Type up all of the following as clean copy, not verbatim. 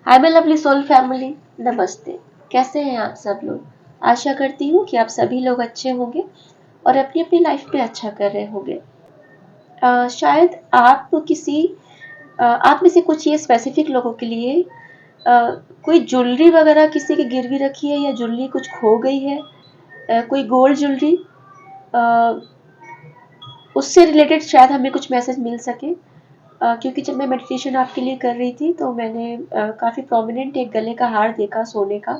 Hi my lovely soul family, नमस्ते। कैसे हैं आप सब लोग? आशा करती हूँ कि आप सभी लोग अच्छे होंगे और अपनी अपनी लाइफ में अच्छा कर रहे होंगे। शायद आप में से कुछ ये स्पेसिफिक लोगों के लिए कोई ज्वेलरी वगैरह किसी की गिरवी रखी है या ज्वेलरी कुछ खो गई है। कोई गोल्ड ज्वेलरी, उससे रिलेटेड शायद हमें कुछ मैसेज मिल सके। क्योंकि जब मैं मेडिटेशन आपके लिए कर रही थी तो मैंने काफ़ी प्रोमिनेंट एक गले का हार देखा सोने का।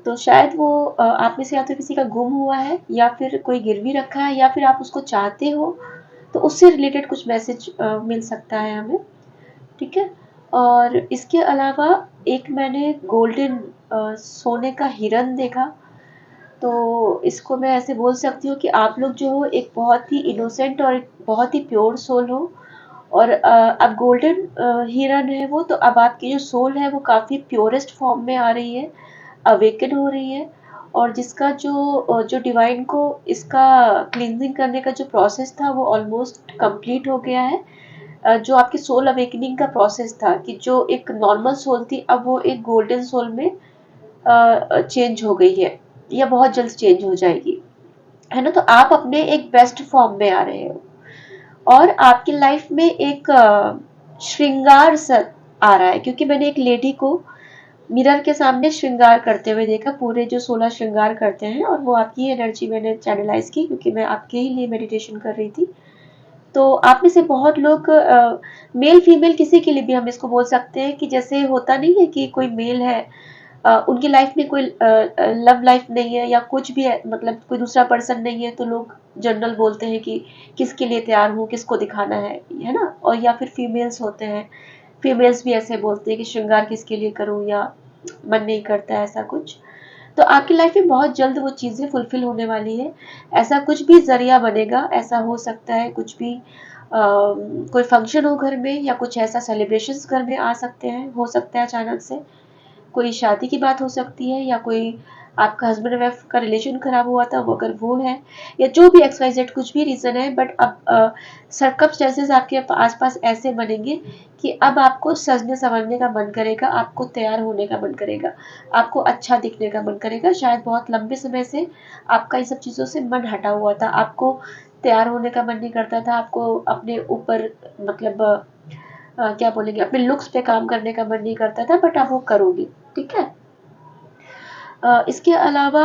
तो शायद वो आप में से या तो किसी का गुम हुआ है या फिर कोई गिरवी रखा है या फिर आप उसको चाहते हो, तो उससे रिलेटेड कुछ मैसेज मिल सकता है हमें। ठीक है। और इसके अलावा एक मैंने गोल्डन सोने का हिरन देखा। तो इसको मैं ऐसे बोल सकती हूँ कि आप लोग जो हो एक बहुत ही इनोसेंट और एक बहुत ही प्योर सोल हो। और अब गोल्डन हिरन है वो, तो अब आपकी जो सोल है वो काफ़ी प्योरेस्ट फॉर्म में आ रही है, अवेकन हो रही है। और जिसका जो डिवाइन को इसका क्लींजिंग करने का जो प्रोसेस था वो ऑलमोस्ट कंप्लीट हो गया है। जो आपकी सोल अवेकनिंग का प्रोसेस था कि जो एक नॉर्मल सोल थी अब वो एक गोल्डन सोल में चेंज हो गई है या बहुत जल्द चेंज हो जाएगी, है ना। तो आप अपने एक बेस्ट फॉर्म में आ रहे हो और आपकी लाइफ में एक श्रृंगार सा आ रहा है, क्योंकि मैंने एक लेडी को मिरर के सामने श्रृंगार करते हुए देखा, पूरे जो 16 श्रृंगार करते हैं, और वो आपकी एनर्जी मैंने चैनलाइज की क्योंकि मैं आपके ही लिए मेडिटेशन कर रही थी। तो आप में से बहुत लोग मेल फीमेल किसी के लिए भी हम इसको बोल सकते हैं कि जैसे होता नहीं है कि कोई मेल है, उनकी लाइफ में कोई लव लाइफ नहीं है या कुछ भी है, मतलब कोई दूसरा पर्सन नहीं है, तो लोग जनरल बोलते हैं कि किसके लिए तैयार हूँ, किसको दिखाना है ना। और या फिर फीमेल्स होते हैं, फीमेल्स भी ऐसे बोलते हैं कि श्रृंगार किसके लिए करूँ या मन नहीं करता है ऐसा कुछ। तो आपकी लाइफ में बहुत जल्द वो चीज़ें फुलफिल होने वाली है। ऐसा कुछ भी जरिया बनेगा, ऐसा हो सकता है कुछ भी कोई फंक्शन हो घर में या कुछ ऐसा सेलिब्रेशंस घर में आ सकते हैं, हो सकता है अचानक से कोई शादी की बात हो सकती है या कोई आपका हस्बैंड वाइफ का रिलेशन खराब हुआ था वो अगर वो है, या जो भी XYZ कुछ भी रीज़न है। बट अब सर्कमस्टेंसेस आपके आसपास ऐसे बनेंगे कि अब आपको सजने संवरने का मन करेगा, आपको तैयार होने का मन करेगा, आपको अच्छा दिखने का मन करेगा। शायद बहुत लंबे समय से आपका इन सब चीज़ों से मन हटा हुआ था, आपको तैयार होने का मन नहीं करता था, आपको अपने ऊपर मतलब क्या बोलेंगे, अपने लुक्स पे काम करने का मन नहीं करता था, बट आप वो करोगी। ठीक है। इसके अलावा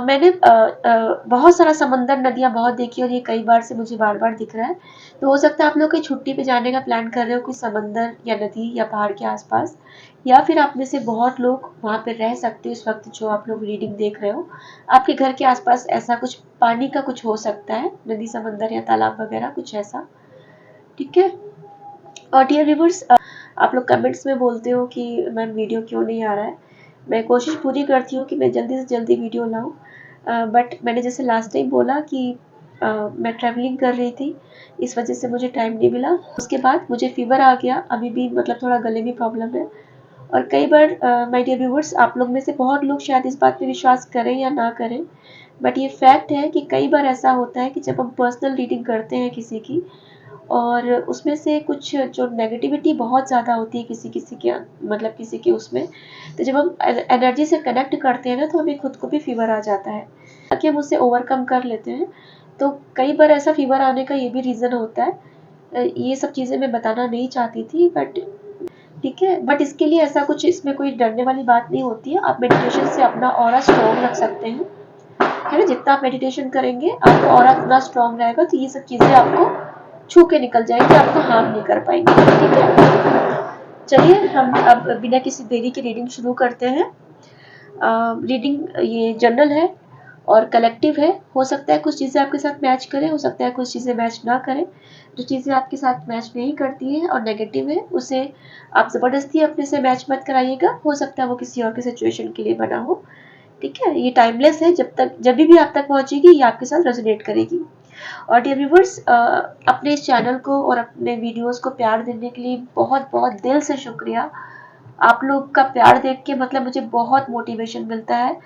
मैंने बहुत सारा समंदर नदियाँ बहुत देखी और ये कई बार से मुझे बार बार दिख रहा है। तो हो सकता है आप लोग कहीं छुट्टी पे जाने का प्लान कर रहे हो, कोई समंदर या नदी या पहाड़ के आसपास, या फिर आप में से बहुत लोग वहाँ पे रह सकते हो इस वक्त जो आप लोग रीडिंग देख रहे हो। आपके घर के आसपास ऐसा कुछ पानी का कुछ हो सकता है, नदी समंदर या तालाब वगैरह कुछ ऐसा। ठीक है। और डियर व्यूवर्स, आप लोग कमेंट्स में बोलते हो कि मैम वीडियो क्यों नहीं आ रहा है। मैं कोशिश पूरी करती हूँ कि मैं जल्दी से जल्दी वीडियो लाऊं, बट मैंने जैसे लास्ट टाइम बोला कि मैं ट्रैवलिंग कर रही थी, इस वजह से मुझे टाइम नहीं मिला। उसके बाद मुझे फीवर आ गया, अभी भी मतलब थोड़ा गले में प्रॉब्लम है। और कई बार माय डियर व्यूवर्स, आप लोग में से बहुत लोग शायद इस बात पे विश्वास करें या ना करें, बट ये फैक्ट है कि कई बार ऐसा होता है कि जब हम पर्सनल रीडिंग करते हैं किसी की, और उसमें से कुछ जो नेगेटिविटी बहुत ज़्यादा होती है किसी किसी के, मतलब किसी के उसमें, तो जब हम एनर्जी से कनेक्ट करते हैं ना तो हमें खुद को भी फीवर आ जाता है, ताकि हम उससे ओवरकम कर लेते हैं। तो कई बार ऐसा फीवर आने का ये भी रीज़न होता है। ये सब चीज़ें मैं बताना नहीं चाहती थी, बट ठीक है। बट इसके लिए ऐसा कुछ इसमें कोई डरने वाली बात नहीं होती है। आप मेडिटेशन से अपना ऑरा स्ट्रॉन्ग रख सकते हैं, है ना। जितना आप मेडिटेशन करेंगे आपका ऑरा उतना स्ट्रॉन्ग रहेगा, तो ये सब चीज़ें आपको छू के निकल जाएंगे, आपको हार्म नहीं कर पाएंगे। ठीक है। चलिए हम अब बिना किसी देरी के रीडिंग शुरू करते हैं। रीडिंग ये जनरल है और कलेक्टिव है। हो सकता है कुछ चीज़ें आपके साथ मैच करें, हो सकता है कुछ चीज़ें मैच ना करें। जो चीज़ें आपके साथ मैच नहीं करती हैं और नेगेटिव है, उसे आप ज़बरदस्ती अपने से मैच मत कराइएगा। हो सकता है वो किसी और के सिचुएशन के लिए बना हो। ठीक है। ये टाइमलेस है, जब भी आप तक पहुंचेगी ये आपके साथ रेजोनेट करेगी। और डियर व्यूवर्स, अपने इस चैनल को और अपने वीडियोस को प्यार देने के लिए बहुत बहुत दिल से शुक्रिया। आप लोग का प्यार देख के मतलब मुझे बहुत मोटिवेशन मिलता है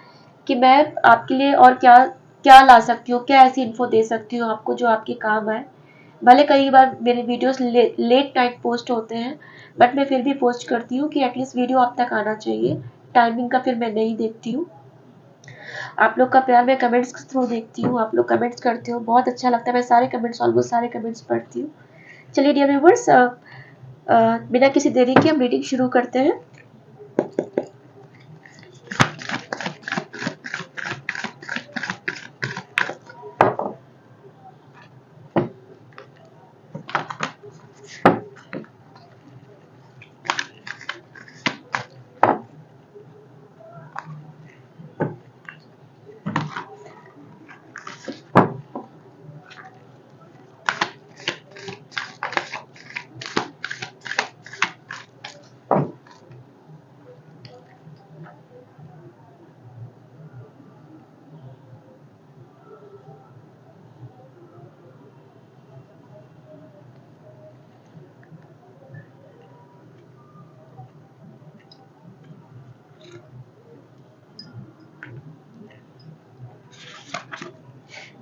कि मैं आपके लिए और क्या क्या ला सकती हूँ, क्या ऐसी इन्फो दे सकती हूँ आपको जो आपके काम आए। भले कई बार मेरे वीडियोस लेट नाइट पोस्ट होते हैं, बट मैं फिर भी पोस्ट करती हूँ कि एटलीस्ट वीडियो आप तक आना चाहिए। टाइमिंग का फिर मैं नहीं देखती हूँ। आप लोग का प्यार मैं कमेंट्स के थ्रू देखती हूँ, आप लोग कमेंट्स करते हो, बहुत अच्छा लगता है। मैं सारे कमेंट्स, ऑलमोस्ट सारे कमेंट्स पढ़ती हूँ। चलिए डियर व्यूवर्स, बिना किसी देरी के हम रीडिंग शुरू करते हैं।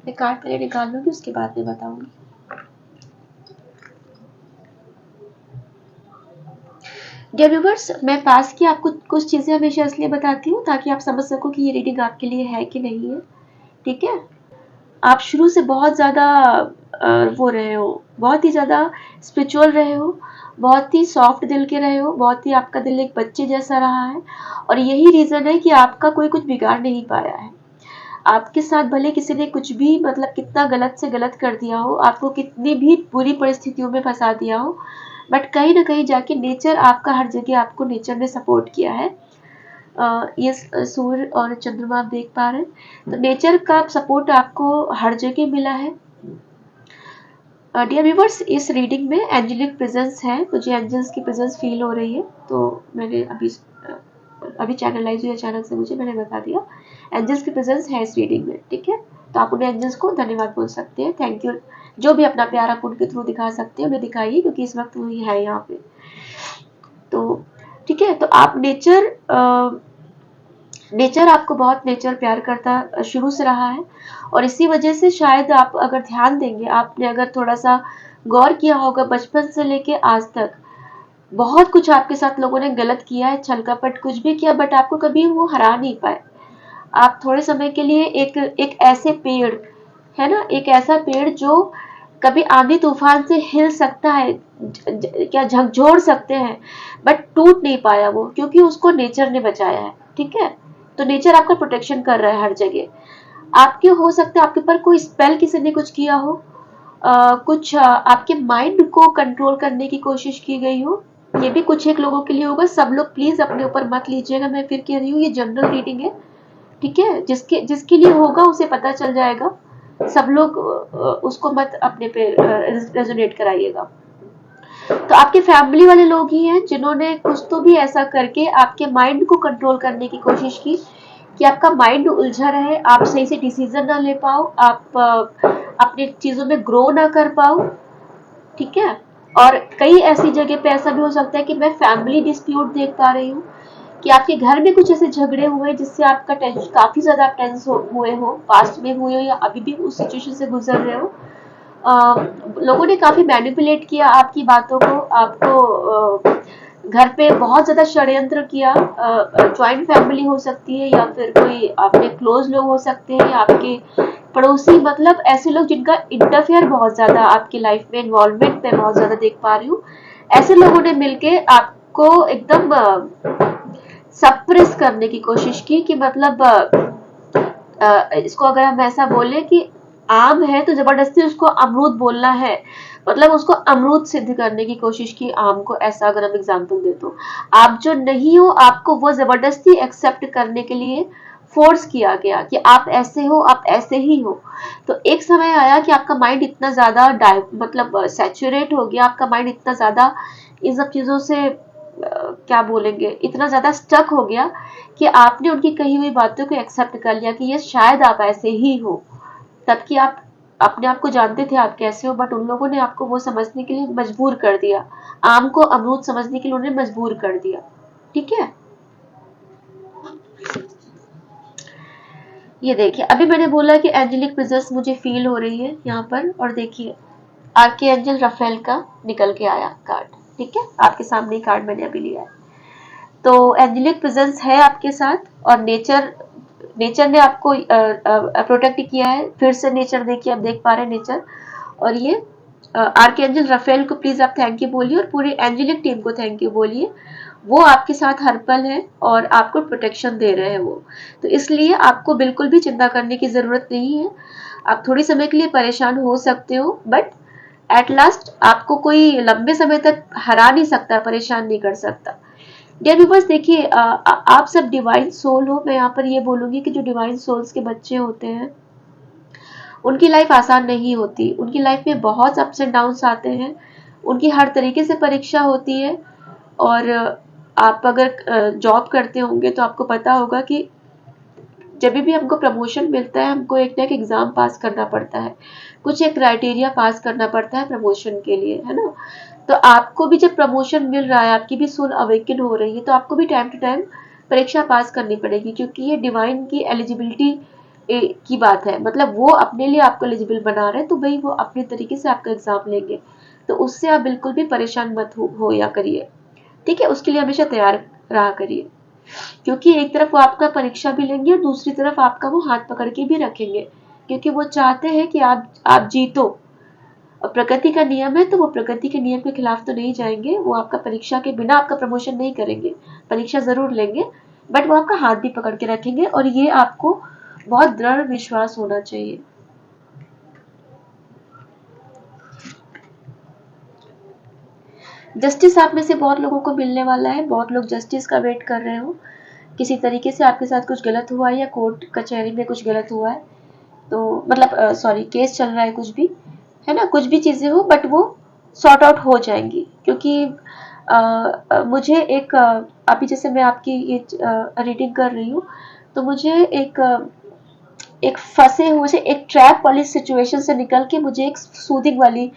मैं कार्ड पहले निकाल लूंगी, उसके बाद मैं बताऊंगी। डियर व्यूवर्स, मैं पास की आपको कुछ चीजें हमेशा इसलिए बताती हूँ ताकि आप समझ सको कि ये रीडिंग आपके लिए है कि नहीं है। ठीक है, आप शुरू से बहुत ज़्यादा वो रहे हो, बहुत ही ज़्यादा स्पिरिचुअल रहे हो, बहुत ही सॉफ्ट दिल के रहे हो, बहुत ही आपका दिल एक बच्चे जैसा रहा है, और यही रीज़न है कि आपका कोई कुछ बिगाड़ नहीं पाया है। आपके साथ भले किसी ने कुछ भी मतलब कितना गलत से गलत कर दिया हो, आपको कितनी भी बुरी परिस्थितियों में फंसा दिया हो, बट कहीं ना कहीं जाके नेचर आपका हर जगह आपको नेचर ने सपोर्ट किया है। ये सूर्य और चंद्रमा आप देख पा रहे हैं, तो नेचर का सपोर्ट आपको हर जगह मिला है। डियर व्यूवर्स, इस रीडिंग में एंजेलिक प्रेजेंस है, मुझे एंजल्स की प्रेजेंस फील हो रही है, तो मैंने अभी चैनलाइज हुई अचानक से, मुझे मैंने बता दिया एंजल्स की प्रेजेंस है इस रीडिंग में। ठीक है, तो आप उन्हें एंजल्स को धन्यवाद बोल सकते हैं, थैंक यू। जो भी अपना प्यार आप उनके थ्रू दिखा सकते हैं उन्हें दिखाइए, क्योंकि इस वक्त वही है यहाँ पे। तो ठीक है, तो आप नेचर आपको बहुत नेचर प्यार करता शुरू से रहा है, और इसी वजह से शायद आप अगर ध्यान देंगे, आपने अगर थोड़ा सा गौर किया होगा, बचपन से लेके आज तक बहुत कुछ आपके साथ लोगों ने गलत किया है, छल कपट कुछ भी किया, बट आपको कभी वो हरा नहीं पाए। आप थोड़े समय के लिए एक ऐसे पेड़ है ना, एक ऐसा पेड़ जो कभी आंधी तूफान से हिल सकता है, क्या झकझोर सकते हैं, बट टूट नहीं पाया वो, क्योंकि उसको नेचर ने बचाया है। ठीक है, तो नेचर आपका प्रोटेक्शन कर रहा है हर जगह। आपके हो सकता है आपके ऊपर कोई स्पेल किसी ने कुछ किया हो, कुछ आपके माइंड को कंट्रोल करने की कोशिश की गई हो, ये भी कुछ एक लोगों के लिए होगा। सब लोग प्लीज अपने ऊपर मत लीजिएगा, मैं फिर कह रही हूँ ये जनरल रीडिंग है। ठीक है, जिसके जिसके लिए होगा उसे पता चल जाएगा, सब लोग उसको मत अपने पे रेजोनेट कराइएगा। तो आपके फैमिली वाले लोग ही हैं जिन्होंने कुछ तो भी ऐसा करके आपके माइंड को कंट्रोल करने की कोशिश की, कि आपका माइंड उलझा रहे, आप सही से डिसीजन ना ले पाओ, आप अपने चीजों में ग्रो ना कर पाओ। ठीक है, और कई ऐसी जगह पे ऐसा भी हो सकता है कि मैं फैमिली डिस्प्यूट देख पा रही हूँ, कि आपके घर में कुछ ऐसे झगड़े हुए जिससे आपका टेंशन काफी ज्यादा आप टेंस हुए हो, पास्ट में हुए हो या अभी भी उस सिचुएशन से गुजर रहे हो। लोगों ने काफी मैनिपुलेट किया आपकी बातों को, आपको घर पे बहुत ज्यादा षड्यंत्र किया। ज्वाइंट फैमिली हो सकती है, या फिर कोई आपके क्लोज लोग हो सकते हैं, या आपके पड़ोसी, मतलब ऐसे लोग जिनका इंटरफेयर बहुत ज्यादा आपकी लाइफ में, इन्वॉल्वमेंट में बहुत ज्यादा देख पा रही हूँ। ऐसे लोगों ने मिलके आपको एकदम सप्रेस करने की कोशिश की, कि मतलब इसको अगर हम ऐसा बोले कि आम है तो जबरदस्ती उसको अमरूद बोलना है, मतलब उसको अमरूद सिद्ध करने की कोशिश की आम को, ऐसा अगर हम एग्जांपल दे तो आप जो नहीं हो आपको वो जबरदस्ती एक्सेप्ट करने के लिए फोर्स किया गया कि आप ऐसे हो, आप ऐसे ही हो। तो एक समय आया कि आपका माइंड इतना ज्यादा मतलब सैचुरेट हो गया, आपका माइंड इतना ज्यादा इन सब चीजों से क्या बोलेंगे, इतना ज्यादा स्टक हो गया कि आपने उनकी कही हुई बातों को एक्सेप्ट कर लिया कि ये शायद आप ऐसे ही हो। तब कि आप अपने आप को जानते थे आप कैसे हो, बट उन लोगों ने आपको वो समझने के लिए मजबूर कर दिया, आम को अमरूद समझने के लिए उन्हें मजबूर कर दिया। ठीक है, ये देखिए, अभी मैंने बोला कि एंजेलिक प्रेजेंस मुझे फील हो रही है यहाँ पर, और देखिए आर्कएंजल रफेल का निकल के आया कार्ड। ठीक है, आपके सामने ही कार्ड मैंने अभी लिया है। तो एंजेलिक प्रेजेंस है आपके साथ, और नेचर नेचर ने आपको प्रोटेक्ट किया है। फिर से नेचर देखिए, आप देख पा रहे हैं नेचर। और ये आर्कएंजल रफेल को प्लीज आप थैंक यू बोलिए, और पूरी एंजेलिक टीम को थैंक यू बोलिए। वो आपके साथ हर पल है और आपको प्रोटेक्शन दे रहे हैं वो। तो इसलिए आपको बिल्कुल भी चिंता करने की जरूरत नहीं है। आप थोड़ी समय के लिए परेशान हो सकते हो, बट एट लास्ट आपको कोई लंबे समय तक हरा नहीं सकता, परेशान नहीं कर सकता। डियर व्यूअर्स, देखिए आप सब डिवाइन सोल हो। मैं यहाँ पर ये बोलूंगी कि जो डिवाइन सोल्स के बच्चे होते हैं उनकी लाइफ आसान नहीं होती। उनकी लाइफ में बहुत अप्स एंड डाउन्स आते हैं, उनकी हर तरीके से परीक्षा होती है। और आप अगर जॉब करते होंगे तो आपको पता होगा कि जब भी हमको प्रमोशन मिलता है, हमको एक ना एक एग्जाम पास करना पड़ता है, कुछ एक क्राइटेरिया पास करना पड़ता है प्रमोशन के लिए, है ना। तो आपको भी जब प्रमोशन मिल रहा है, आपकी भी सोल अवेकन हो रही है, तो आपको भी टाइम टू टाइम परीक्षा पास करनी पड़ेगी, क्योंकि ये डिवाइन की एलिजिबिलिटी की बात है। मतलब वो अपने लिए आपको एलिजिबल बना रहे हैं, तो भाई वो अपने तरीके से आपका एग्जाम लेंगे। तो उससे आप बिल्कुल भी परेशान मत हो या करिए। ठीक है, उसके लिए हमेशा तैयार रहा करिए, क्योंकि एक तरफ वो आपका परीक्षा भी लेंगे और दूसरी तरफ आपका वो हाथ पकड़ के भी रखेंगे, क्योंकि वो चाहते हैं कि आप जीतो। और प्रकृति का नियम है, तो वो प्रकृति के नियम के खिलाफ तो नहीं जाएंगे। वो आपका परीक्षा के बिना आपका प्रमोशन नहीं करेंगे, परीक्षा जरूर लेंगे, बट वो आपका हाथ भी पकड़ के रखेंगे। और ये आपको बहुत दृढ़ विश्वास होना चाहिए। जस्टिस आप में से बहुत लोगों को मिलने वाला है, बहुत लोग जस्टिस का वेट कर रहे हो। किसी तरीके से आपके साथ कुछ गलत हुआ है, या कोर्ट कचहरी में कुछ गलत हुआ है, तो मतलब सॉरी केस चल रहा है, कुछ भी है ना, कुछ भी चीजें हो, बट वो सॉर्ट आउट हो जाएंगी। क्योंकि मुझे एक अभी जैसे मैं आपकी ये रीडिंग कर रही हूँ, तो मुझे एक फंसे हुए से, एक ट्रैप वाली सिचुएशन से निकल के मुझे एक सूदिंग वाली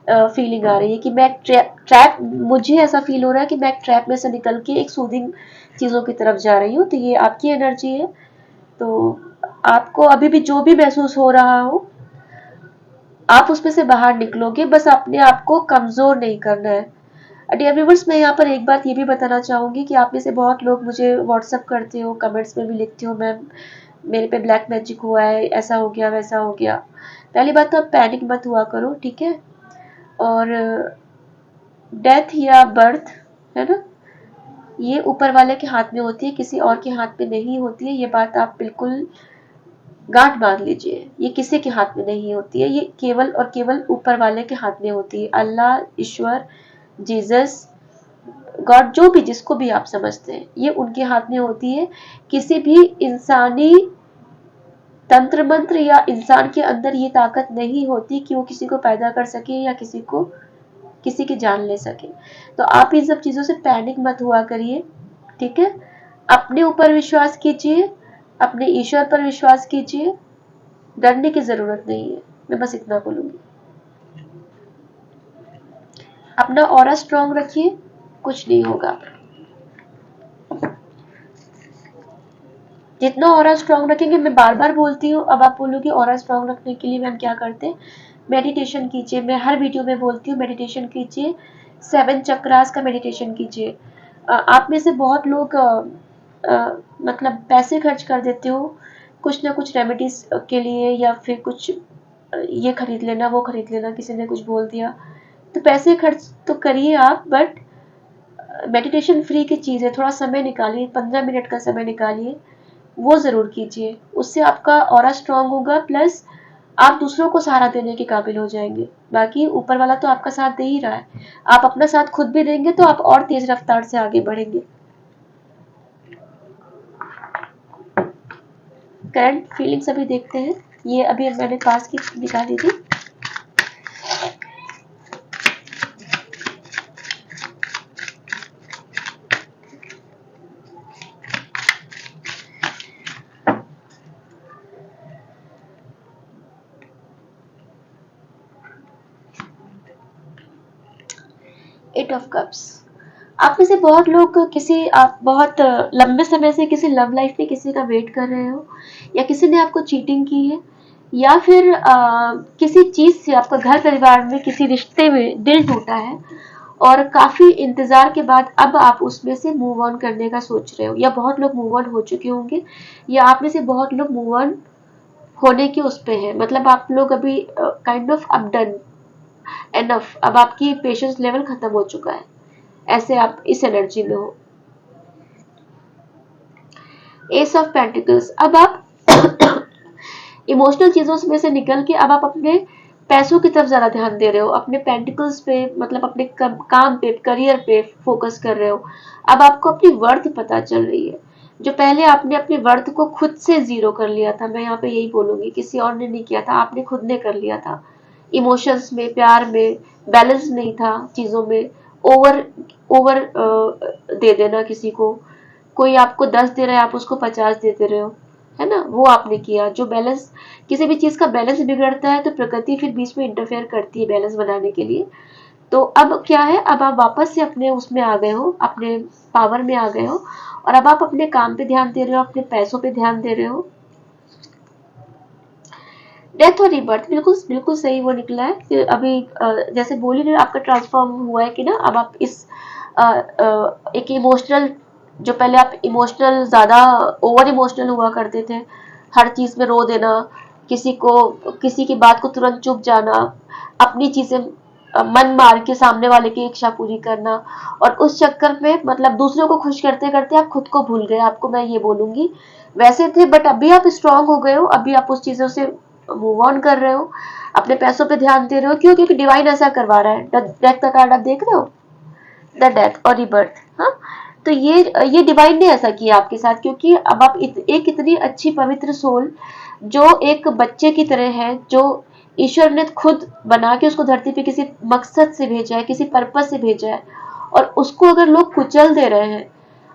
फीलिंग आ रही है कि मैं ट्रैप, मुझे ऐसा फील हो रहा है कि मैं एक ट्रैप में से निकल के एक सूदिंग चीजों की तरफ जा रही हूँ। तो ये आपकी एनर्जी है। तो आपको अभी भी जो भी महसूस हो रहा हो, आप उसमें से बाहर निकलोगे, बस अपने आप को कमजोर नहीं करना है। डियर व्यूअर्स, मैं यहाँ पर एक बात ये भी बताना चाहूंगी कि आप में से बहुत लोग मुझे व्हाट्सअप करते हो, कमेंट्स में भी लिखते हो, मैम मेरे पे ब्लैक मैजिक हुआ है, ऐसा हो गया, वैसा हो गया। पहली बात तो आप पैनिक मत हुआ करो, ठीक है। और डेथ या बर्थ, है ना, ये ऊपर वाले के हाथ में होती है, किसी और के हाथ में नहीं होती है। ये बात आप बिल्कुल गांठ बांध लीजिए, ये किसी के हाथ में नहीं होती है, ये केवल और केवल ऊपर वाले के हाथ में होती है। अल्लाह, ईश्वर, जीसस, गॉड, जो भी, जिसको भी आप समझते हैं, ये उनके हाथ में होती है। किसी भी इंसानी तंत्र मंत्र या इंसान के अंदर ये ताकत नहीं होती कि वो किसी को पैदा कर सके या किसी की जान ले सके। तो आप इन सब चीजों से पैनिक मत हुआ करिए, ठीक है। अपने ऊपर विश्वास कीजिए, अपने ईश्वर पर विश्वास कीजिए, डरने की जरूरत नहीं है। मैं बस इतना बोलूंगी। अपना ऑरा स्ट्रांग रखिए, कुछ नहीं होगा। जितना ऑरा स्ट्रांग रखेंगे, मैं बार बार बोलती हूँ, अब आप बोलोगे ऑरा स्ट्रांग रखने के लिए मैम क्या करते हैं। मेडिटेशन कीजिए, मैं हर वीडियो में बोलती हूँ मेडिटेशन कीजिए, 7 चक्रास का मेडिटेशन कीजिए। आप में से बहुत लोग मतलब पैसे खर्च कर देते हो कुछ ना कुछ रेमेडीज के लिए, या फिर कुछ ये खरीद लेना, वो खरीद लेना, किसी ने कुछ बोल दिया, तो पैसे खर्च तो करिए आप, बट मेडिटेशन फ्री की चीज़ है। थोड़ा समय निकालिए, 15 मिनट का समय निकालिए, वो ज़रूर कीजिए। उससे आपका ऑरा स्ट्रांग होगा, प्लस आप दूसरों को सहारा देने के काबिल हो जाएंगे। बाकी ऊपर वाला तो आपका साथ दे ही रहा है, आप अपना साथ खुद भी देंगे तो आप और तेज रफ्तार से आगे बढ़ेंगे। करंट फीलिंग्स अभी देखते हैं। ये अभी मैंने पास की निकाली थी। Eight of cups. आप में से बहुत लोग आप बहुत लंबे समय से किसी लव लाइफ में किसी का वेट कर रहे हो, या किसी ने आपको चीटिंग की है, या फिर किसी चीज से आपका घर परिवार में किसी रिश्ते में दिल टूटा है और काफी इंतजार के बाद अब आप उसमें से मूव ऑन करने का सोच रहे हो, या बहुत लोग मूव ऑन हो चुके होंगे, या आप में से बहुत लोग मूव ऑन होने के उस पे है, मतलब आप लोग अभी काइंड ऑफ अब डन एनफ, अब आपकी पेशेंस लेवल खत्म हो चुका है, ऐसे आप इस एनर्जी में हो। एस ऑफ पेंटिकल्स, अब आप इमोशनल चीजों में से निकल के अब आप अपने पैसों की तरफ ज्यादा ध्यान दे रहे हो, अपने पेंटिकल्स पे, मतलब अपने काम पे, करियर पे फोकस कर रहे हो। अब आपको अपनी वर्थ पता चल रही है। जो पहले आपने अपनी वर्थ को खुद से जीरो कर लिया था, मैं यहाँ पे यही बोलूंगी, किसी और ने नहीं किया था, आपने खुद ने कर लिया था। इमोशंस में, प्यार में बैलेंस नहीं था चीजों में, ओवर ओवर दे देना किसी को, कोई आपको 10 दे रहा है आप उसको 50 देते रहे हो, है ना, वो आपने किया। जो बैलेंस, किसी भी चीज का बैलेंस बिगड़ता है तो प्रकृति फिर बीच में इंटरफेयर करती है बैलेंस बनाने के लिए। तो अब क्या है, अब आप वापस से अपने उसमें आ गए हो, अपने पावर में आ गए हो, और अब आप अपने काम पे ध्यान दे रहे हो, अपने पैसों पे ध्यान दे रहे हो। डेथ और रीबर्थ, बिल्कुल बिल्कुल सही वो निकला है कि अभी जैसे बोली रहे आपका ट्रांसफॉर्म हुआ है कि ना, अब आप इस एक इमोशनल, जो पहले आप इमोशनल ज्यादा ओवर इमोशनल हुआ करते थे, हर चीज में रो देना, किसी को, किसी की बात को तुरंत चुप जाना, अपनी चीजें मन मार के सामने वाले की इच्छा पूरी करना, और उस चक्कर में मतलब दूसरों को खुश करते करते आप खुद को भूल गए, आपको मैं ये बोलूंगी। वैसे थे बट अभी आप स्ट्रांग हो गए हो, अभी आप उस चीजों से मूव ऑन कर रहे हो, अपने पैसों पे ध्यान दे रहे हो। क्यों? क्योंकि डिवाइन ऐसा करवा रहा है। डेथ का कार्ड आप देख रहे हो, द डेथ और रिबर्थ। हाँ, तो ये डिवाइन ने ऐसा किया आपके साथ, क्योंकि अब आप एक इतनी अच्छी पवित्र सोल, जो एक बच्चे की तरह है, जो ईश्वर ने खुद बना के उसको धरती पे किसी मकसद से भेजा है, किसी पर्पस से भेजा है, और उसको अगर लोग कुचल दे रहे हैं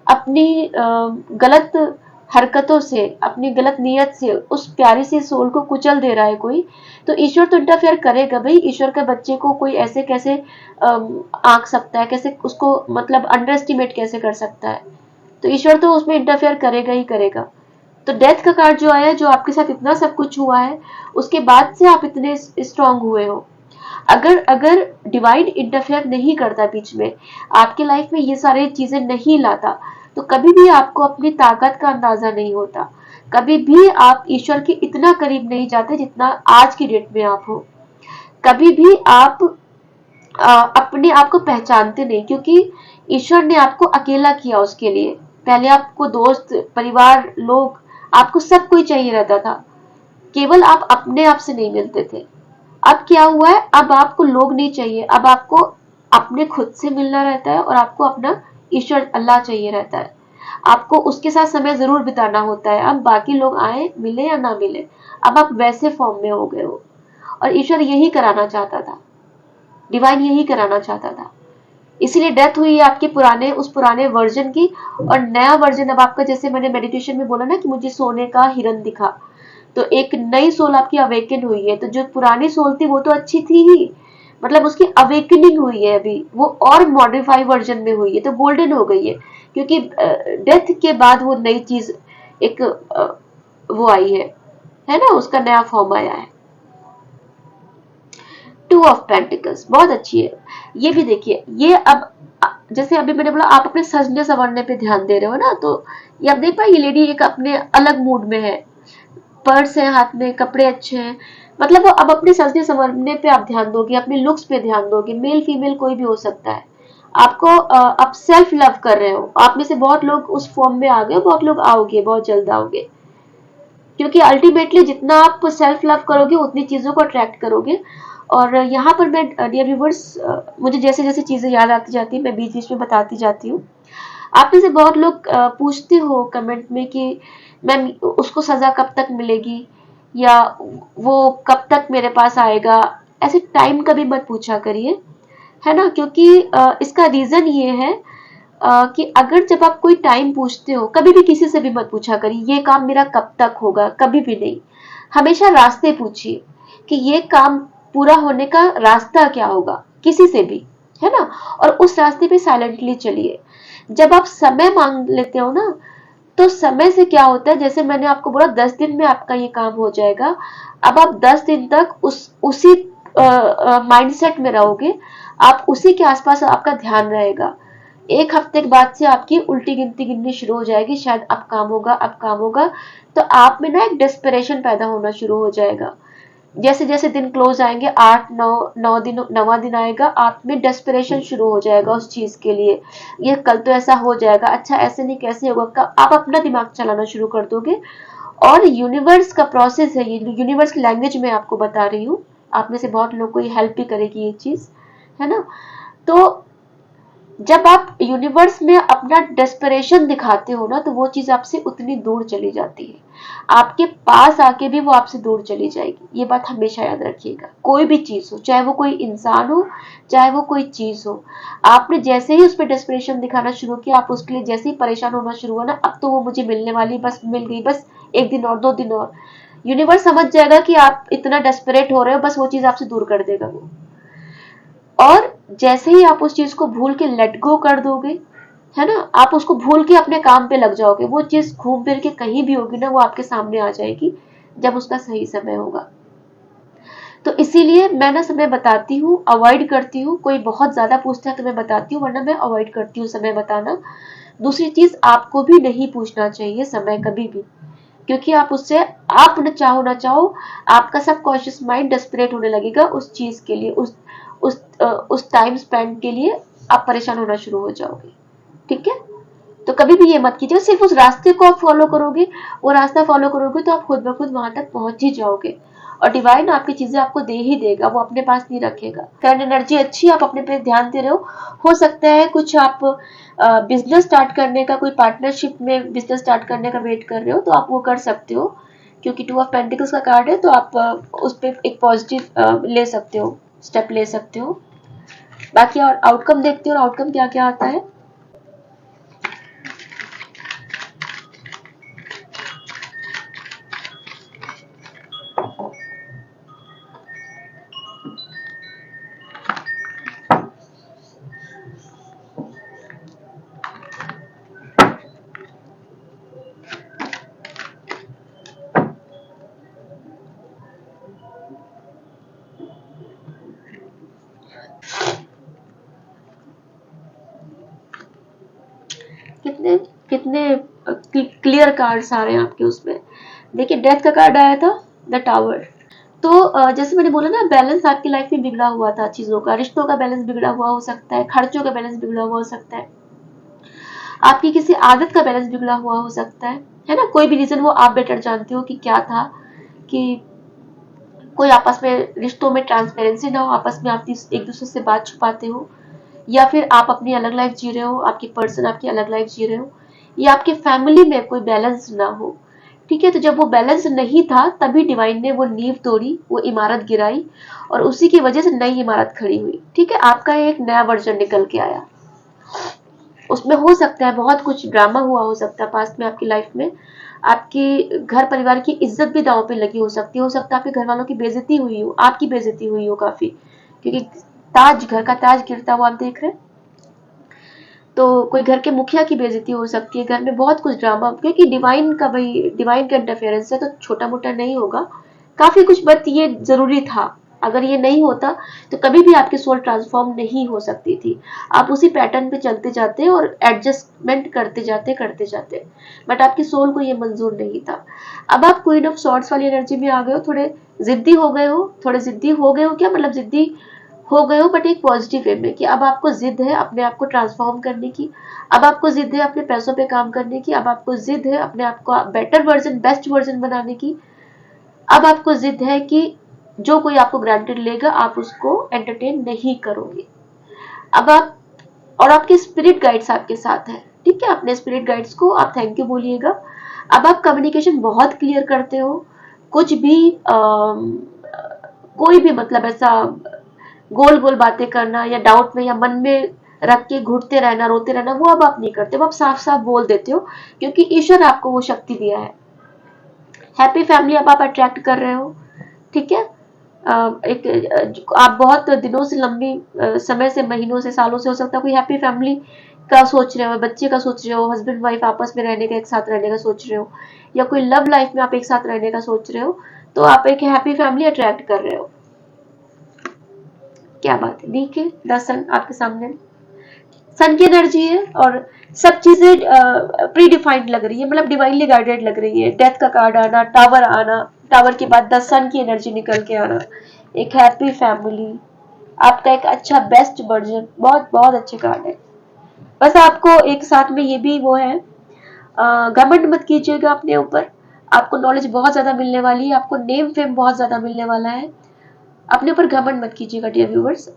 अपनी गलत हरकतों से, अपनी गलत नीयत से, उस प्यारी सी सोल को कुचल दे रहा है कोई, तो ईश्वर तो इंटरफेयर करेगा भाई। ईश्वर के बच्चे को कोई ऐसे कैसे आंक सकता है, कैसे उसको मतलब अंडर एस्टिमेट कैसे कर सकता है? तो ईश्वर तो उसमें इंटरफेयर करेगा ही करेगा। तो डेथ का कार्ड जो आया है, जो आपके साथ इतना सब कुछ हुआ है, उसके बाद से आप इतने स्ट्रांग हुए हो। अगर अगर डिवाइन इंटरफेयर नहीं करता बीच में, आपके लाइफ में ये सारी चीजें नहीं लाता, तो कभी भी आपको अपनी ताकत का अंदाजा नहीं होता, कभी भी आप ईश्वर के इतना करीब नहीं जाते जितना आज की डेट में आप हो। कभी भी आप अपने आप को पहचानते नहीं, क्योंकि ईश्वर ने आपको अकेला किया उसके लिए। पहले आपको दोस्त, परिवार, लोग, आपको सब कोई चाहिए रहता था, केवल आप अपने आप से नहीं मिलते थे। अब क्या हुआ है, अब आपको लोग नहीं चाहिए, अब आपको अपने खुद से मिलना रहता है, और आपको अपना ईश्वर अल्लाह चाहिए रहता है। आपको उसके साथ समय जरूर बिताना होता है, अब बाकी लोग आए मिले या ना मिले, अब आप वैसे फॉर्म में हो गए हो। और ईश्वर यही कराना चाहता था, डिवाइन यही कराना चाहता था। इसीलिए डेथ हुई है आपके पुराने, उस पुराने वर्जन की, और नया वर्जन अब आपका, जैसे मैंने मेडिटेशन में बोला ना कि मुझे सोने का हिरन दिखा, तो एक नई सोल आपकी अवेकन हुई है। तो जो पुरानी सोल थी वो तो अच्छी थी ही, मतलब उसकी अवेकनिंग हुई है अभी, वो और मॉडिफाई वर्जन में हुई है, तो गोल्डन हो गई है, क्योंकि डेथ के बाद वो नई चीज एक वो आई है ना, उसका नया फॉर्म आया है। टू ऑफ पेंटिकल्स बहुत अच्छी है। ये भी देखिए, ये अब जैसे अभी मैंने बोला आप अपने सजने संवरने पे ध्यान दे रहे हो ना, तो ये आप देख पाए, ये लेडी एक अपने अलग मूड में है, पर्स है हाथ में, कपड़े अच्छे हैं, मतलब वो अब अपने सजने संवरने पे आप ध्यान दोगे, अपने लुक्स पे ध्यान दोगे। मेल फीमेल कोई भी हो सकता है। आपको आप सेल्फ लव कर रहे हो, आप में से बहुत लोग उस फॉर्म में आ गए, बहुत लोग आओगे, बहुत जल्द आओगे, क्योंकि अल्टीमेटली जितना आप सेल्फ लव करोगे उतनी चीजों को अट्रैक्ट करोगे। और यहाँ पर मैं डियर व्यूवर्स, मुझे जैसे जैसे चीजें याद आती जाती है मैं बीच बीच में बताती जाती हूँ। आप में से बहुत लोग पूछते हो कमेंट में कि मैम उसको सजा कब तक मिलेगी, या वो कब तक मेरे पास आएगा। ऐसे टाइम कभी मत पूछा करिए, है ना, क्योंकि इसका रीजन ये है कि अगर जब आप कोई टाइम पूछते हो, कभी भी किसी से भी मत पूछा करिए ये काम मेरा कब तक होगा, कभी भी नहीं। हमेशा रास्ते पूछिए कि ये काम पूरा होने का रास्ता क्या होगा, किसी से भी, है ना, और उस रास्ते पे साइलेंटली चलिए। जब आप समय मांग लेते हो ना, तो समय से क्या होता है, जैसे मैंने आपको बोला 10 दिन में आपका ये काम हो जाएगा। अब आप 10 दिन तक उसी माइंडसेट में रहोगे, आप उसी के आसपास आपका ध्यान रहेगा। एक हफ्ते के बाद से आपकी उल्टी गिनती गिननी शुरू हो जाएगी, शायद अब काम होगा, अब काम होगा। तो आप में ना एक डेस्परेशन पैदा होना शुरू हो जाएगा। जैसे जैसे दिन क्लोज आएंगे, 8 9 9 दिन, 9वां दिन आएगा, आप में डेस्परेशन शुरू हो जाएगा उस चीज के लिए। ये कल तो ऐसा हो जाएगा, अच्छा ऐसे नहीं कैसे होगा, आप अपना दिमाग चलाना शुरू कर दोगे। और यूनिवर्स का प्रोसेस है ये, यूनिवर्स की लैंग्वेज में आपको बता रही हूँ। आप में से बहुत लोगों को ये हेल्प भी करेगी ये चीज, है ना। तो जब आप यूनिवर्स में अपना डेस्परेशन दिखाते हो ना, तो वो चीज आपसे उतनी दूर चली जाती है, आपके पास आके भी वो आपसे दूर चली जाएगी। ये बात हमेशा याद रखिएगा। कोई भी चीज हो, चाहे वो कोई इंसान हो, चाहे वो कोई चीज हो, आपने जैसे ही उस पर डेस्परेशन दिखाना शुरू किया, आप उसके लिए जैसे ही परेशान होना शुरू हुआ ना, अब तो वो मुझे मिलने वाली, बस मिल गई, बस 1 दिन और 2 दिन और, यूनिवर्स समझ जाएगा कि आप इतना डेस्परेट हो रहे हो, बस वो चीज आपसे दूर कर देगा वो। और जैसे ही आप उस चीज को भूल के लेट गो कर दोगे, है ना, आप उसको भूल के अपने काम पे लग जाओगे, वो चीज घूम फिर के कहीं भी होगी ना, वो आपके सामने आ जाएगी जब उसका सही समय होगा। तो इसीलिए मैं ना समय बताती हूँ, अवॉइड करती हूँ। कोई बहुत ज्यादा पूछता है तो मैं बताती हूँ, वरना मैं अवॉइड करती हूँ समय बताना। दूसरी चीज, आपको भी नहीं पूछना चाहिए समय कभी भी, क्योंकि आप उससे, आप न चाहो ना चाहो, आपका सब कॉन्शियस माइंड डेस्परेट होने लगेगा उस चीज के लिए, उस टाइम स्पेंड के लिए आप परेशान होना शुरू हो जाओगे। ठीक है। तो कभी भी ये मत कीजिए, सिर्फ उस रास्ते को आप फॉलो करोगे, वो रास्ता फॉलो करोगे, तो आप खुद ब खुद वहां तक पहुंच ही जाओगे। और डिवाइन आपकी चीजें आपको दे ही देगा, वो अपने पास नहीं रखेगा। करंट एनर्जी अच्छी, आप अपने पे ध्यान दे रहे हो सकता है कुछ आप बिजनेस स्टार्ट करने का, कोई पार्टनरशिप में बिजनेस स्टार्ट करने का वेट कर रहे हो, तो आप वो कर सकते हो, क्योंकि 2 ऑफ पेंटिकल्स का कार्ड है, तो आप उस पर एक पॉजिटिव ले सकते हो, स्टेप ले सकते हो। बाकी और आउटकम देखते हो, और आउटकम क्या क्या आता है। कितने कितने क्लियर कार्ड्स आ रहे हैं आपके उसमें। देखिए, डेथ का कार्ड आया था, द टावर। तो जैसे मैंने बोला ना, बैलेंस आपकी लाइफ में बिगड़ा हुआ था, चीजों का, रिश्तों का बैलेंस बिगड़ा हुआ हो सकता है, खर्चों का बैलेंस बिगड़ा हुआ हो सकता है, आपकी किसी आदत का बैलेंस बिगड़ा हुआ हो सकता है ना। कोई भी रीजन वो आप बेटर जानते हो कि क्या था, कि कोई आपस में रिश्तों में ट्रांसपेरेंसी ना हो, आपस में आप एक दूसरे से बात छुपाते हो, या फिर आप अपनी अलग लाइफ जी रहे हो, आपकी पर्सन आपकी अलग लाइफ जी रहे हो, या आपके फैमिली में कोई बैलेंस ना हो। ठीक है। तो जब वो बैलेंस नहीं था, तभी डिवाइन ने वो नींव तोड़ी, वो इमारत गिराई, और उसी की वजह से नई इमारत खड़ी हुई। ठीक है। आपका एक नया वर्जन निकल के आया। उसमें हो सकता है बहुत कुछ ड्रामा हुआ हो सकता है पास्ट में आपकी लाइफ में, आपकी घर परिवार की इज्जत भी दांव पे लगी हो सकता है आपके घर वालों की बेइज्जती हुई हो, आपकी बेइज्जती हुई हो काफी, क्योंकि ताज, घर का ताज गिरता हुआ आप देख रहे हैं। तो कोई घर के मुखिया की बेइज्जती हो सकती है, घर में बहुत कुछ ड्रामा, क्योंकि डिवाइन का, भाई डिवाइन का इंटरफेरेंस है, तो छोटा मोटा नहीं होगा, काफी कुछ। बट ये जरूरी था, अगर ये नहीं होता तो कभी भी आपकी सोल ट्रांसफॉर्म नहीं हो सकती थी। आप उसी पैटर्न पे चलते जाते और एडजस्टमेंट करते जाते, बट आपकी सोल को ये मंजूर नहीं था। अब आप क्वीन ऑफ सॉर्ड्स वाली एनर्जी में आ गए हो, थोड़े जिद्दी हो गए हो, क्या मतलब, जिद्दी हो गए हो, बट एक पॉजिटिव वे में, कि अब आपको जिद है अपने आप को ट्रांसफॉर्म करने की, अब आपको जिद है अपने पैसों पे काम करने की, अब आपको जिद है अपने आप को बेटर वर्जन, बेस्ट वर्जन बनाने की। अब आपको जिद है कि जो कोई आपको ग्रांटेड लेगा, आप उसको एंटरटेन नहीं करोगे। अब आप, और आपके स्पिरिट गाइड्स आपके साथ है। ठीक है। अपने स्पिरिट गाइड्स को आप थैंक यू बोलिएगा। अब आप कम्युनिकेशन बहुत क्लियर करते हो, कुछ भी कोई भी मतलब ऐसा गोल गोल बातें करना, या डाउट में या मन में रख के घुटते रहना, रोते रहना, वो अब आप नहीं करते, वो आप साफ साफ बोल देते हो, क्योंकि ईश्वर आपको वो शक्ति दिया है। हैप्पी फैमिली अब आप अट्रैक्ट कर रहे हो। ठीक है। एक आप बहुत दिनों से, लंबी समय से, महीनों से, सालों से, हो सकता है कोई हैप्पी फैमिली का सोच रहे हो, बच्चे का सोच रहे हो, हस्बैंड वाइफ आपस में रहने का, एक साथ रहने का सोच रहे हो, या कोई लव लाइफ में आप एक साथ रहने का सोच रहे हो, तो आप एक हैप्पी फैमिली अट्रैक्ट कर रहे हो। क्या बात है, ठीक है, द सन आपके सामने सन की एनर्जी है, और सब चीजें प्री डिफाइंड लग रही है, मतलब डिवाइनली गाइडेड लग रही है। डेथ का कार्ड आना, टावर आना, टावर के बाद द सन की एनर्जी निकल के आना, एक हैप्पी फैमिली, आपका एक अच्छा बेस्ट वर्जन, बहुत बहुत अच्छे कार्ड है। बस आपको एक साथ में ये भी वो है, घमंड मत कीजिएगा अपने ऊपर, आपको नॉलेज बहुत ज्यादा मिलने वाली है, आपको नेम फेम बहुत ज्यादा मिलने वाला है, अपने ऊपर घमंड मत कीजिएगा डियर व्यूवर्स।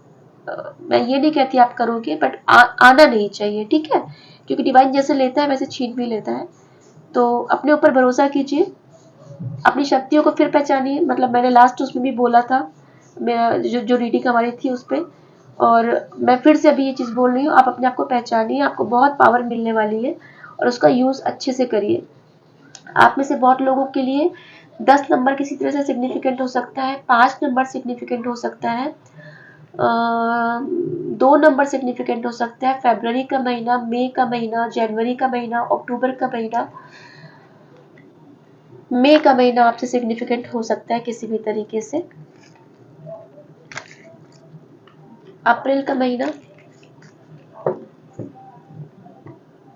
मैं ये नहीं कहती आप करोगे, बट आना नहीं चाहिए, ठीक है, क्योंकि डिवाइन जैसे लेता है वैसे छीन भी लेता है। तो अपने ऊपर भरोसा कीजिए, अपनी शक्तियों को फिर पहचानिए, मतलब मैंने लास्ट उसमें भी बोला था, मेरा जो रीडिंग हमारी थी उस पर, और मैं फिर से अभी ये चीज़ बोल रही हूँ, आप अपने आप को पहचानिए, आपको बहुत पावर मिलने वाली है, और उसका यूज़ अच्छे से करिए। आप में से बहुत लोगों के लिए 10 नंबर किसी तरह से सिग्निफिकेंट हो सकता है, 5 नंबर सिग्निफिकेंट हो सकता है, 2 नंबर सिग्निफिकेंट हो सकता है, फरवरी का महीना, मई का महीना, जनवरी का महीना, अक्टूबर का महीना, मई का महीना आपसे सिग्निफिकेंट हो सकता है किसी भी तरीके से, अप्रैल का महीना,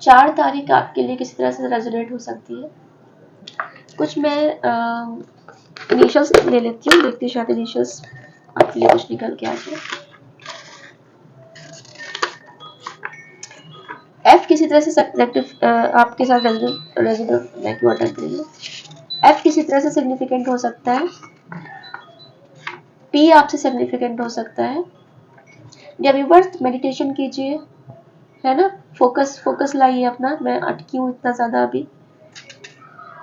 4 तारीख आपके लिए किसी तरह से रेजोनेट हो सकती है। कुछ मैं इनिशियल्स ले लेती हूँ, देखती हूँ शायद इनिशियल्स आपके लिए कुछ निकल के आ जाए। एफ किसी तरह से आपके साथ रेजोनेट एफ किसी तरह से सिग्निफिकेंट हो सकता है, पी आपसे सिग्निफिकेंट हो सकता है। जब व्यूअर्स मेडिटेशन कीजिए, है ना, फोकस फोकस लाइए अपना, मैं अटकी हूँ इतना ज्यादा अभी।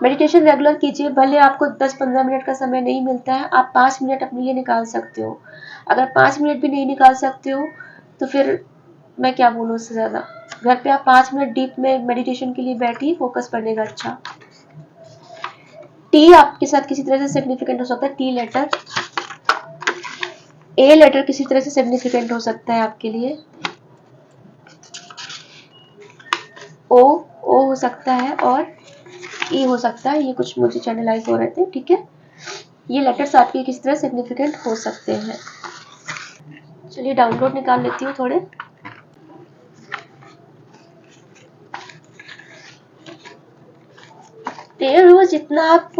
मेडिटेशन रेगुलर कीजिए, भले आपको 10-15 मिनट का समय नहीं मिलता है, आप 5 मिनट अपने लिए निकाल सकते हो। अगर 5 मिनट भी नहीं निकाल सकते हो तो फिर मैं क्या बोलूँ उससे ज्यादा, घर पे आप 5 मिनट डीप में मेडिटेशन के लिए बैठिए, फोकस करने का। अच्छा, टी आपके साथ किसी तरह से सिग्निफिकेंट हो सकता है, टी लेटर, ए लेटर किसी तरह से सिग्निफिकेंट हो सकता है आपके लिए, ओ ओ हो सकता है, और ई हो सकता है, ये कुछ मुझे चैनलाइज हो रहे थे, ठीक है, ये लेटर्स आपके किस तरह सिग्निफिकेंट हो सकते हैं। चलिए डाउनलोड निकाल लेती हूँ थोड़े। तो जितना आप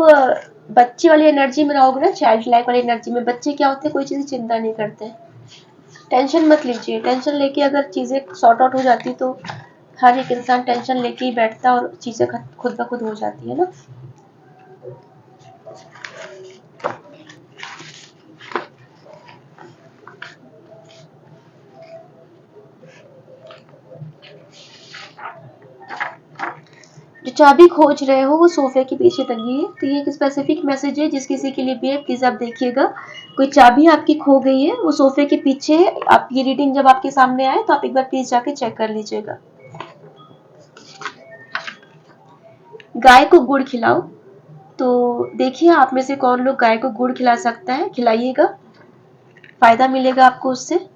बच्चे वाली एनर्जी में रहोगे ना, चाइल्ड लाइक वाली एनर्जी में, बच्चे क्या होते हैं, कोई चीज़ चिंता नहीं करते, टेंशन मत लीजिए, टेंशन लेके अगर चीज़ें सॉर्ट आउट हो जाती तो हर एक इंसान टेंशन लेके ही बैठता है और चीज़ें खुद ब खुद हो जाती है ना। जो चाबी खोज रहे हो वो सोफे के पीछे टंगी है, तो ये एक स्पेसिफिक मैसेज है जिस किसी के लिए भी है, प्लीज आप देखिएगा। कोई चाबी आपकी खो गई है, वो सोफे के पीछे है। आप ये रीडिंग जब आपके सामने आए तो आप एक बार प्लीज जाके चेक कर लीजिएगा। गाय को गुड़ खिलाओ, तो देखिए आप में से कौन लोग गाय को गुड़ खिला सकता है, खिलाइएगा, फायदा मिलेगा आपको उससे।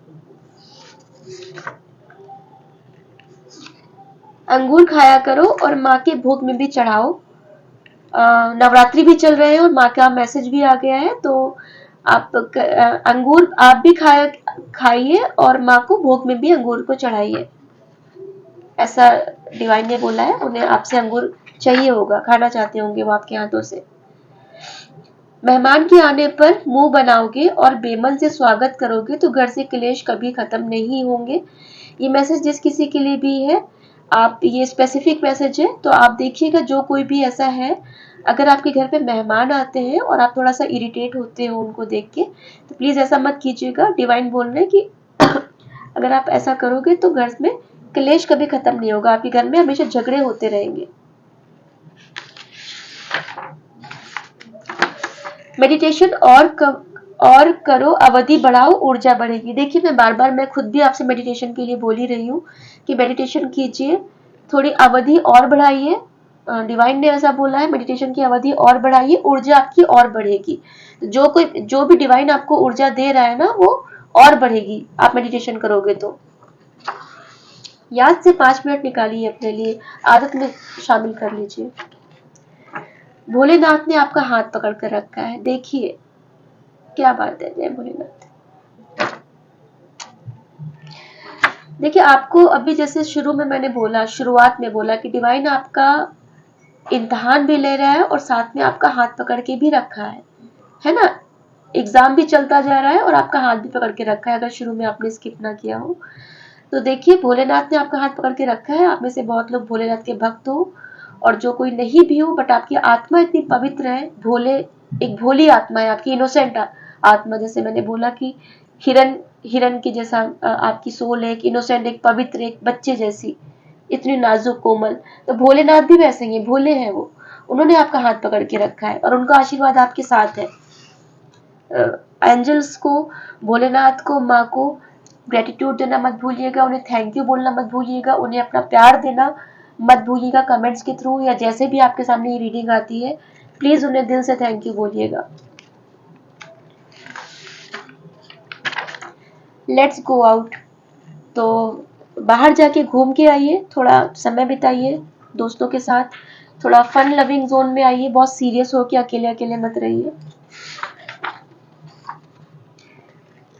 अंगूर खाया करो और माँ के भोग में भी चढ़ाओ। नवरात्रि भी चल रहे हैं और माँ का मैसेज भी आ गया है, तो आप अंगूर आप भी खाइए और माँ को भोग में भी अंगूर को चढ़ाइए, ऐसा डिवाइन ने बोला है। उन्हें आपसे अंगूर चाहिए होगा, खाना चाहते होंगे वो आपके हाथों से। मेहमान के आने पर मुंह बनाओगे और बेमन से स्वागत करोगे तो घर से क्लेश कभी खत्म नहीं होंगे। ये मैसेज जिस किसी के लिए भी है, आप, ये स्पेसिफिक मैसेज है, तो आप देखिएगा जो कोई भी ऐसा है, अगर आपके घर पे मेहमान आते हैं और आप थोड़ा सा इरिटेट होते हो उनको देख के, तो प्लीज ऐसा मत कीजिएगा। डिवाइन बोल रहे हैं कि अगर आप ऐसा करोगे तो घर में क्लेश कभी खत्म नहीं होगा, आपके घर में हमेशा झगड़े होते रहेंगे। मेडिटेशन और करो, अवधि बढ़ाओ, ऊर्जा बढ़ेगी। देखिए मैं खुद भी आपसे मेडिटेशन के लिए बोल ही रही हूँ कि मेडिटेशन कीजिए, थोड़ी अवधि और बढ़ाइए। डिवाइन ने ऐसा बोला है, मेडिटेशन की अवधि और बढ़ाइए, ऊर्जा आपकी और बढ़ेगी। जो भी डिवाइन आपको ऊर्जा दे रहा है ना, वो और बढ़ेगी आप मेडिटेशन करोगे तो। याद से 5 मिनट निकालिए अपने लिए, आदत में शामिल कर लीजिए। भोलेनाथ ने आपका हाथ पकड़ कर रखा है, देखिए क्या बात है। जय भोलेनाथ। देखिए आपको अभी जैसे शुरू में मैंने बोला, शुरुआत में बोला कि डिवाइन आपका इम्तिहान भी ले रहा है और साथ में आपका हाथ पकड़ के भी रखा है ना। एग्जाम भी चलता जा रहा है और आपका हाथ भी पकड़ के रखा है, अगर शुरू में आपने स्किप ना किया हो तो। देखिए भोलेनाथ ने आपका हाथ पकड़ के रखा है। आप में से बहुत लोग भोलेनाथ के भक्त हो, और जो कोई नहीं भी हो, बट आपकी आत्मा इतनी पवित्र है, एक भोली आत्मा है आपकी, इनोसेंट आत्मा। जैसे मैंने बोला कि हिरन हिरन की जैसा आपकी सोल है, एक इनोसेंट, एक पवित्र, एक बच्चे जैसी, इतनी नाजुक कोमल। तो भोलेनाथ भी वैसे ही भोले हैं वो, उन्होंने आपका हाथ पकड़ के रखा है और उनका आशीर्वाद आपके साथ है। एंजल्स को, भोलेनाथ को, माँ को ग्रेटिट्यूड देना मत भूलिएगा, उन्हें थैंक यू बोलना मत भूलिएगा, उन्हें अपना प्यार देना मत भूलिएगा कमेंट्स के थ्रू, या जैसे भी आपके सामने ये रीडिंग आती है प्लीज उन्हें दिल से थैंक यू बोलिएगा। Let's go out. तो बाहर जाके घूम के आइए, थोड़ा समय बिताइए दोस्तों के साथ, थोड़ा फन लविंग जोन में आइए, बहुत सीरियस हो के अकेले अकेले मत रहिए।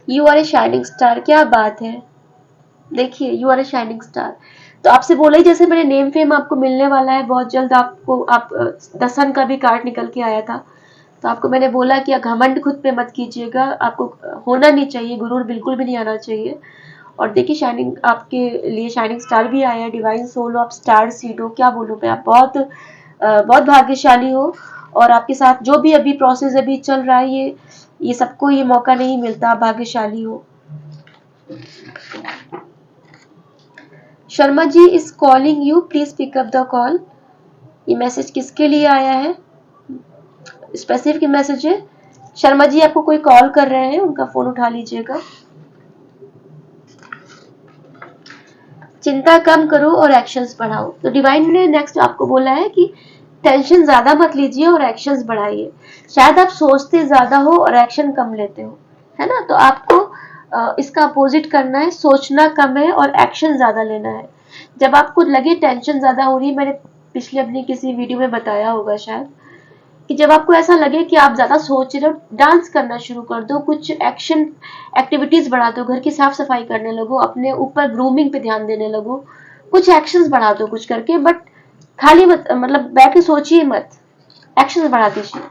You are a shining star, क्या बात है। देखिए you are a shining star. तो आपसे बोला ही जैसे मेरे नेम फेम आपको मिलने वाला है बहुत जल्द। आपको आप दसन का भी कार्ड निकल के आया था, तो आपको मैंने बोला कि घमंड खुद पे मत कीजिएगा, आपको होना नहीं चाहिए, गुरूर बिल्कुल भी नहीं आना चाहिए। और देखिए शाइनिंग आपके लिए शाइनिंग स्टार भी आया है, divine soul of star seed हो, क्या बोलूं मैं, आप बहुत भाग्यशाली हो। और आपके साथ जो भी अभी प्रोसेस अभी चल रहा है, ये सबको ये मौका नहीं मिलता, आप भाग्यशाली हो। Sharma ji is calling you, please pick up the call. ये मैसेज किसके लिए आया है, स्पेसिफिक मैसेज है। शर्मा जी आपको कोई कॉल कर रहे हैं, उनका फोन उठा लीजिएगा। चिंता कम करो और एक्शंस बढ़ाओ। तो डिवाइन ने नेक्स्ट आपको बोला है कि टेंशन ज्यादा मत लीजिए और एक्शंस बढ़ाइए। शायद आप सोचते ज्यादा हो और एक्शन कम लेते हो, है ना। तो आपको इसका अपोजिट करना है, सोचना कम है और एक्शन ज्यादा लेना है। जब आपको लगे टेंशन ज्यादा हो रही है, मैंने पिछले अपनी किसी वीडियो में बताया होगा शायद, कि जब आपको ऐसा लगे कि आप ज्यादा सोच रहे हो, डांस करना शुरू कर दो, कुछ एक्शन एक्टिविटीज बढ़ा दो, घर की साफ सफाई करने लगो, अपने ऊपर ग्रूमिंग पे ध्यान देने लगो, कुछ एक्शंस बढ़ा दो कुछ करके। बट खाली मत, मतलब बैठ के सोचिए मत, एक्शंस बढ़ा दीजिए।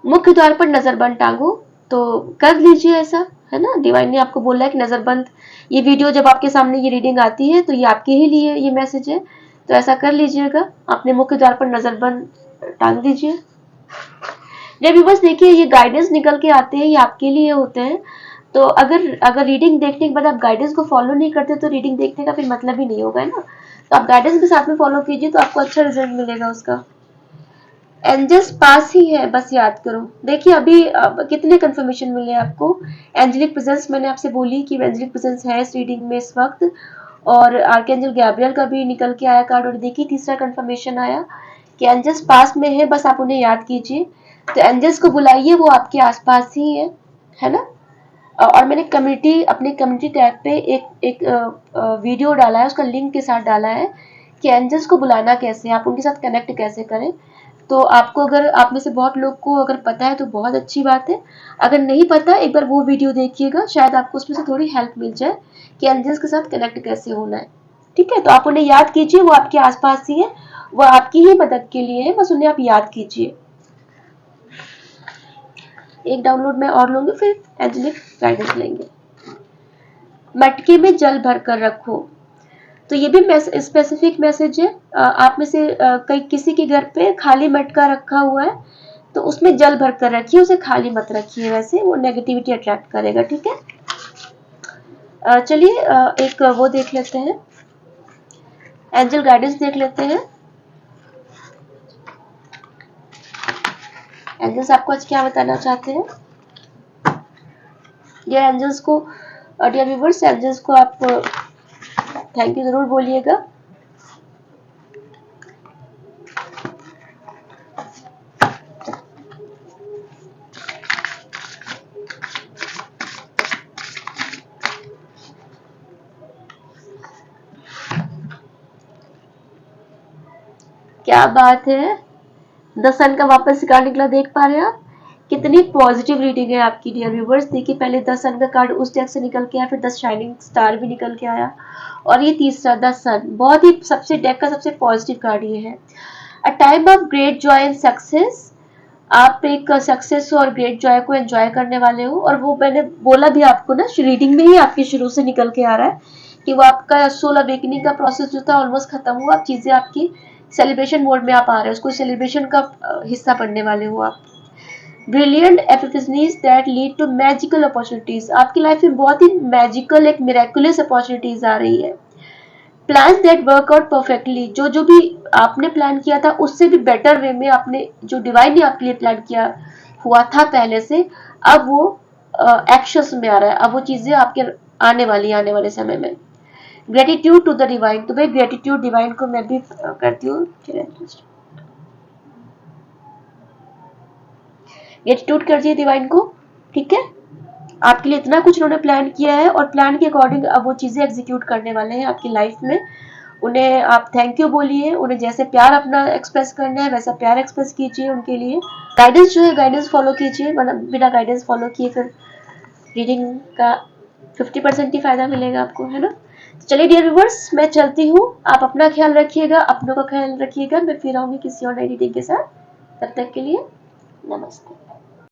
मुख्य द्वार पर नजरबंद टांगो, तो कर लीजिए ऐसा, है ना। डिवाइन ने आपको बोला है कि नजरबंद, ये वीडियो जब आपके सामने ये रीडिंग आती है तो ये आपके ही लिए ये मैसेज है, तो ऐसा कर लीजिएगा, अपने मुख्य द्वार पर नजरबंद टांग दीजिए। जब बस देखिए ये गाइडेंस निकल के आते हैं, ये आपके लिए होते हैं। तो अगर अगर रीडिंग देखने के बाद आप गाइडेंस को फॉलो नहीं करते तो रीडिंग देखने का फिर मतलब ही नहीं होगा, है ना। तो आप गाइडेंस भी साथ में फॉलो कीजिए, तो आपको अच्छा रिजल्ट मिलेगा उसका। एंजल्स पास ही है, बस याद करो। देखिए अभी कितने कंफर्मेशन मिले आपको। एंजेलिक प्रेजेंस मैंने आपसे बोली कि एंजेलिक प्रेजेंस है इस रीडिंग में इस वक्त, और आर्कएंजल गैब्रियल का भी निकल के आया कार्ड। और देखिए तीसरा कंफर्मेशन आया कि एंजल्स पास में है, बस आप उन्हें याद कीजिए। तो एंजल्स को बुलाइए, वो आपके आसपास ही है ना। और मैंने कम्युनिटी, अपने कम्युनिटी टैब पे एक वीडियो डाला है, उसका लिंक के साथ डाला है कि एंजल्स को बुलाना कैसे, आप उनके साथ कनेक्ट कैसे करें। तो आपको, अगर आप में से बहुत लोग को अगर पता है तो बहुत अच्छी बात है, अगर नहीं पता एक बार वो वीडियो देखिएगा, शायद आपको उसमें से थोड़ी हेल्प मिल जाए कि एंजल्स के साथ कनेक्ट कैसे होना है। ठीक है, तो आप उन्हें याद कीजिए, वो आपके आसपास ही है, वो आपकी ही मदद के लिए है, बस उन्हें आप याद कीजिए। एक डाउनलोड में और लूंगी, फिर एंजेलिक गाइडेंस लेंगे। मटके में जल भर कर रखो, तो ये भी स्पेसिफिक मैसेज है। आप में से कई किसी के घर पे खाली मटका रखा हुआ है, तो उसमें जल भर कर रखिए, उसे खाली मत रखिए, वैसे वो नेगेटिविटी अट्रैक्ट करेगा। ठीक है, चलिए एक वो देख लेते हैं, एंजल गाइडेंस देख लेते हैं। एंजल्स आपको आज क्या बताना चाहते हैं। ये एंजल्स को, डियर व्यूअर्स, एंजल्स को आप थैंक यू जरूर बोलिएगा। क्या बात है, द सन का वापस से कार्ड निकला, देख पा रहे हैं आप? कितनी पॉजिटिव रीडिंग है आपकी डियर व्यूवर्स। देखिए पहले द सन का कार्ड उस डेक से निकल के आया, फिर द शाइनिंग स्टार भी निकल के आया, और ये तीसरा द सन, बहुत ही सबसे डेक का सबसे पॉजिटिव कार्ड ये है। A time of great Joy and success, आप एक सक्सेस और ग्रेट जॉय को एंजॉय करने वाले हो, और वो मैंने बोला भी आपको ना, रीडिंग में ही आपके शुरू से निकल के आ रहा है कि वो आपका सोल अवेकनिंग का प्रोसेस जो था ऑलमोस्ट खत्म हुआ, अब चीजें आपकी सेलिब्रेशन मोड में आप आ रहे हो, उसको सेलिब्रेशन का हिस्सा बनने वाले हो आप। Brilliant epiphanies that lead to magical opportunities, आपकी लाइफ में बहुत ही मैजिकल एक मिरेकुलस अपॉर्चुनिटीज आ रही है। Plan that work out perfectly, जो जो भी आपने प्लान किया था उससे भी बेटर वे में आपने, जो डिवाइन ने आपके लिए प्लान किया हुआ था पहले से, अब वो एक्शंस में आ रहा है, अब वो चीजें आपके आने वाली आने वाले समय में। ग्रेटिट्यूड टू द डिवाइन, तो भाई ग्रेटिट्यूड डिवाइन को मैं भी करती हूँ, ग्रेटिट्यूड कर दिए डिवाइन को। ठीक है, आपके लिए इतना कुछ उन्होंने प्लान किया है, और प्लान के अकॉर्डिंग अब वो चीजें एग्जीक्यूट करने वाले हैं आपकी लाइफ में। उन्हें आप थैंक यू बोलिए, उन्हें जैसे प्यार अपना एक्सप्रेस करना है वैसा प्यार एक्सप्रेस कीजिए उनके लिए। गाइडेंस जो है गाइडेंस फॉलो कीजिए, वरना बिना गाइडेंस फॉलो किए फिर रीडिंग का 50% ही फायदा मिलेगा आपको, है ना। तो चलिए डियर व्यूवर्स, मैं चलती हूँ, आप अपना ख्याल रखिएगा, अपनों का ख्याल रखिएगा, मैं फिर आऊंगी किसी और नई रीडिंग के साथ। तब तक के लिए नमस्ते।